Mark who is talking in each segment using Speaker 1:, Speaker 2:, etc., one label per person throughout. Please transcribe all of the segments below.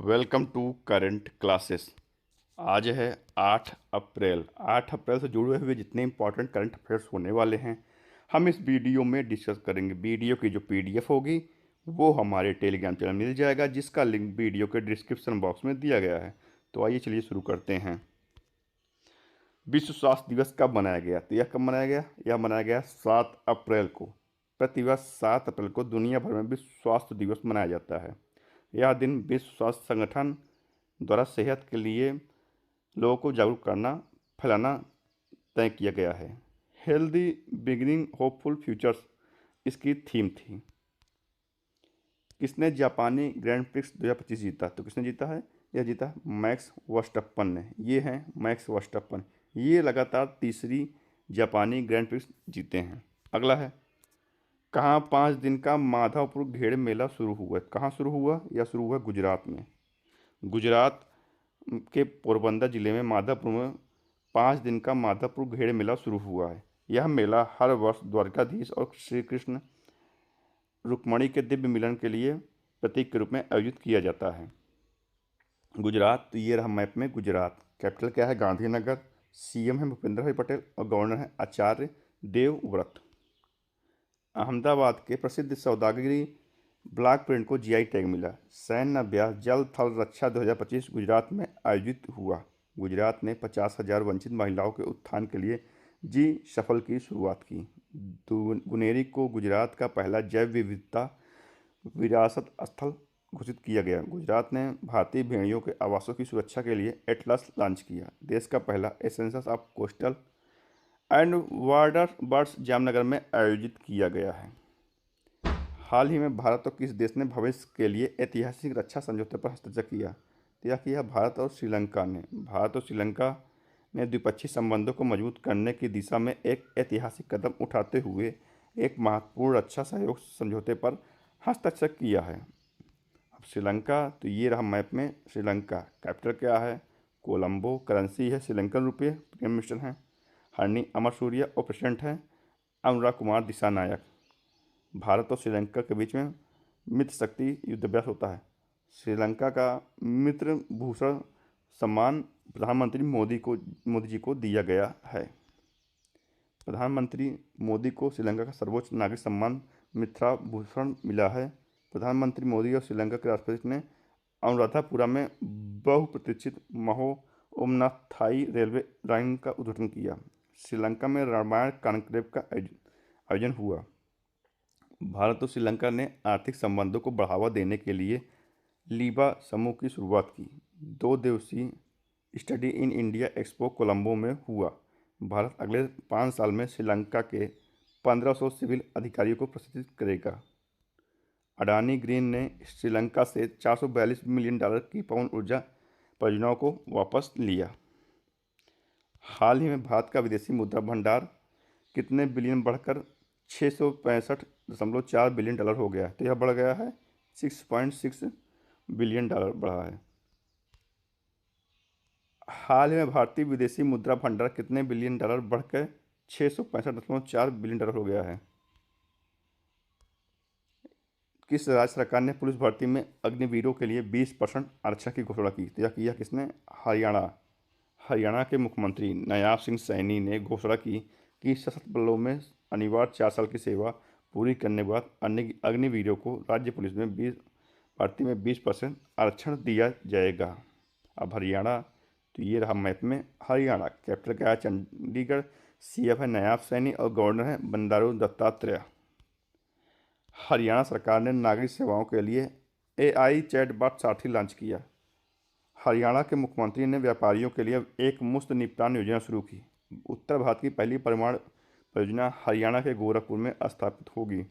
Speaker 1: Welcome to current classes. आज है 8 अप्रैल। 8 अप्रैल से जुड़े हुए जितने इंपॉर्टेंट करंट अफेयर्स होने वाले हैं हम इस वीडियो में डिस्कस करेंगे। वीडियो की जो पीडीएफ होगी वो हमारे टेलीग्राम चैनल मिल जाएगा, जिसका लिंक वीडियो के डिस्क्रिप्शन बॉक्स में दिया गया है। तो आइए चलिए शुरू करते हैं। विश्व स्वास्थ्य दिवस कब मनाया गया? तो यह कब मनाया गया? यह मनाया गया 7 अप्रैल को। प्रतिवर्ष 7 अप्रैल को दुनिया भर में विश्व स्वास्थ्य दिवस मनाया जाता है। यह दिन विश्व स्वास्थ्य संगठन द्वारा सेहत के लिए लोगों को जागरूक करना फैलाना तय किया गया है। हेल्दी बिगिनिंग होपफुल फ्यूचर्स इसकी थीम थी। किसने जापानी ग्रैंड प्रिक्स 2025 जीता? तो किसने जीता है? यह जीता मैक्स वर्स्टप्पन ने। ये हैं मैक्स वर्स्टप्पन। ये लगातार तीसरी जापानी ग्रैंड प्रिक्स जीते हैं। अगला है, कहाँ 5 दिन का माधवपुर घेड़ मेला शुरू हुआ? कहाँ शुरू हुआ? यह शुरू हुआ गुजरात में। गुजरात के पोरबंदर जिले में माधवपुर में 5 दिन का माधवपुर घेड़ मेला शुरू हुआ है। यह मेला हर वर्ष द्वारकाधीश और श्री कृष्ण रुक्मणी के दिव्य मिलन के लिए प्रतीक के रूप में आयोजित किया जाता है। गुजरात, तो ये रहा मैप में गुजरात। कैपिटल क्या है? गांधीनगर। सीएम है भूपेंद्र भाई पटेल और गवर्नर है आचार्य देवव्रत। अहमदाबाद के प्रसिद्ध सौदागरी ब्लॉक प्रिंट को जीआई टैग मिला। सैन्य अभ्यास जल थल रक्षा 2025 गुजरात में आयोजित हुआ। गुजरात ने 50,000 वंचित महिलाओं के उत्थान के लिए जी सफल की शुरुआत की। गुनेरी को गुजरात का पहला जैव विविधता विरासत स्थल घोषित किया गया। गुजरात ने भारतीय भेड़ियों के आवासों की सुरक्षा के लिए एटलस लॉन्च किया। देश का पहला a census of coastal and water birds Jamnagar में आयोजित किया गया है। हाल ही में भारत और किस देश ने भविष्य के लिए ऐतिहासिक रक्षा समझौते पर हस्ताक्षर किया? तो यह किया भारत और श्रीलंका ने। भारत और श्रीलंका ने द्विपक्षीय संबंधों को मजबूत करने की दिशा में एक ऐतिहासिक कदम उठाते हुए एक महत्वपूर्ण रक्षा सहयोग समझौते पर हस्ताक्षर किया है। अब श्रीलंका, तो ये रहा मैप में श्रीलंका। कैपिटल क्या है? कोलंबो। करेंसी है श्रीलंकन रुपये। प्राइम मिनिस्टर हैं हरनी अमरसूरिया और प्रेसिडेंट हैं अनुराग कुमार दिसानायक। भारत और श्रीलंका के बीच में मित्र शक्ति युद्धाभ्यास होता है। श्रीलंका का मित्र भूषण सम्मान प्रधानमंत्री मोदी जी को दिया गया है। प्रधानमंत्री मोदी को श्रीलंका का सर्वोच्च नागरिक सम्मान मित्रा भूषण मिला है। प्रधानमंत्री मोदी और श्रीलंका के राष्ट्रपति ने अनुराधापुरा में बहुप्रतीक्षित महो ओमनाथाई रेलवे लाइन का उद्घाटन किया। श्रीलंका में रामायण कॉन्क्लेव का आयोजन हुआ। भारत और श्रीलंका ने आर्थिक संबंधों को बढ़ावा देने के लिए लीबा समूह की शुरुआत की। 2 दिवसीय study in India expo Colombo में हुआ। भारत अगले 5 साल में श्रीलंका के 1500 सिविल अधिकारियों को प्रशिक्षित करेगा। अडानी ग्रीन ने श्रीलंका से $442 मिलियन की पवन ऊर्जा परियोजनाओं को वापस लिया। हाल ही में भारत का विदेशी मुद्रा भंडार कितने बिलियन बढ़कर $665.4 बिलियन हो गया है? तो यह बढ़ गया है 6.6 बिलियन बढ़ा है। हाल ही में भारतीय विदेशी मुद्रा भंडार कितने बिलियन बढ़कर $665.4 बिलियन हो गया है? किस राज्य सरकार ने पुलिस भर्ती में अग्निवीरों के लिए 20% आरक्षण की घोषणा की? तो यह किया किसने? हरियाणा। हरियाणा के मुख्यमंत्री नायाब सिंह सैनी ने घोषणा की कि सशस्त्र बलों में अनिवार्य 4 साल की सेवा पूरी करने के बाद अग्निवीरों को राज्य पुलिस में भर्ती में 20% आरक्षण दिया जाएगा। अब हरियाणा, तो ये रहा मैप में हरियाणा। कैपिटल क्या है? चंडीगढ़। सीएम है नायाब सैनी और गवर्नर है बंडारू दत्तात्रेय। हरियाणा सरकार ने नागरिक सेवाओं के लिए एआई चैटबॉट सारथी लॉन्च किया। हरियाणा के मुख्यमंत्री ने व्यापारियों के लिए एक मुफ्त निपटान योजना शुरू की। उत्तर भारत की पहली परमाणु परियोजना हरियाणा के गोरखपुर में स्थापित होगी।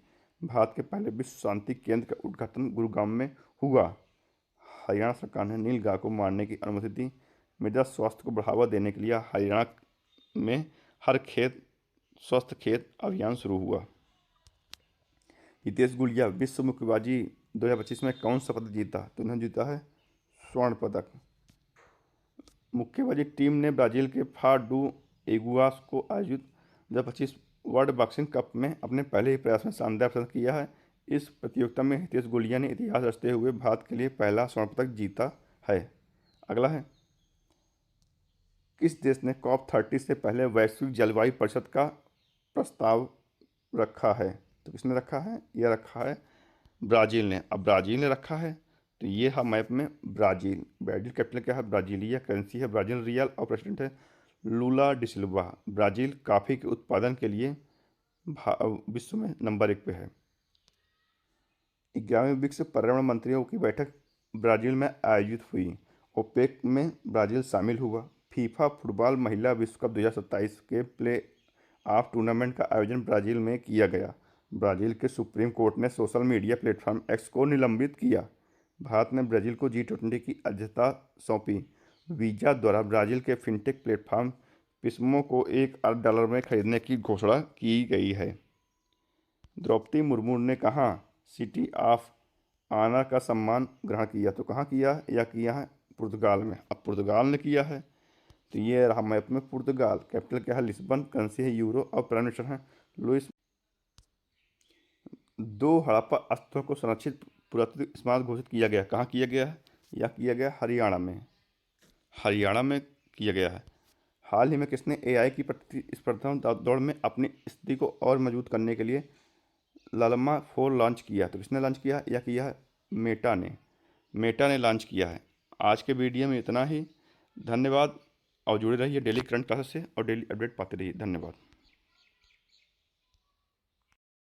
Speaker 1: भारत के पहले विश्व शांति केंद्र का उद्घाटन गुरुग्राम में हुआ। हरियाणा सरकार ने नीलगाय को मारने की अनुमति दी। मृदा स्वास्थ्य को बढ़ावा देने के लिए हरियाणा में हर खेत स्वस्थ खेत अभियान शुरू हुआ। हितेश गुलिया विश्व मुक्केबाजी 2025 में कौन सा पदक जीता? तो उन्होंने जीता है स्वर्ण पदक। मुक्केबाजी टीम ने ब्राजील के फा डू एगुआस को आयोजित 2025 वर्ल्ड बॉक्सिंग कप में अपने पहले ही प्रयास में शानदार प्रदर्शन किया है। इस प्रतियोगिता में हितेश गुलिया ने इतिहास रचते हुए भारत के लिए पहला स्वर्ण पदक जीता है। अगला है, किस देश ने COP30 से पहले वैश्विक जलवायु परिषद का प्रस्ताव रखा है? तो किसने रखा है? यह रखा है ब्राज़ील ने। अब ब्राज़ील ने रखा है तो ये है मैप में ब्राज़ील। ब्राज़ील कैपिटल क्या है? ब्राज़ीलिया। करेंसी है ब्राज़ील रियल और प्रेसिडेंट है लूला डिसिल्वा। ब्राज़ील कॉफ़ी के उत्पादन के लिए विश्व में नंबर 1 पे है। 11वीं विश्व पर्यावरण मंत्रियों की बैठक ब्राज़ील में आयोजित हुई। ओपेक में ब्राज़ील शामिल हुआ। फीफा फुटबॉल महिला विश्व कप 2027 के प्ले ऑफ टूर्नामेंट का आयोजन ब्राज़ील में किया गया। ब्राज़ील के सुप्रीम कोर्ट ने सोशल मीडिया प्लेटफॉर्म एक्स को निलंबित किया। भारत ने ब्राज़ील को G20 की अध्यक्षता सौंपी। वीज़ा द्वारा Brazil K fintech platform Pismo को $1 अरब में खरीदने की घोषणा की गई है। द्रौपदी मुर्मू ने कहाँ सिटी ऑफ ऑनर का सम्मान ग्रहण किया? तो कहाँ किया? यह किया है पुर्तगाल में। अब पुर्तगाल ने किया है तो ये रहा मैप में पुर्तगाल। कैपिटल क्या है? लिस्बन। करेंसी है यूरो और प्राइम मिनिस्टर है लुइस। 2 हड़प्पा अस्थलों को संरक्षित पुरातत्व स्मारक घोषित किया गया। कहाँ किया गया है? यह किया गया हरियाणा में। हरियाणा में किया गया है। हाल ही में किसने AI की प्रतिस्पर्धा दौड़ में अपनी स्थिति को और मजबूत करने के लिए लालमा 4 लॉन्च किया? तो किसने लॉन्च किया? यह किया है मेटा ने। मेटा ने लॉन्च किया है। आज के वीडियो में इतना ही। धन्यवाद और जुड़े रहिए डेली करंट क्लासेस से और डेली अपडेट पाते रहिए। धन्यवाद।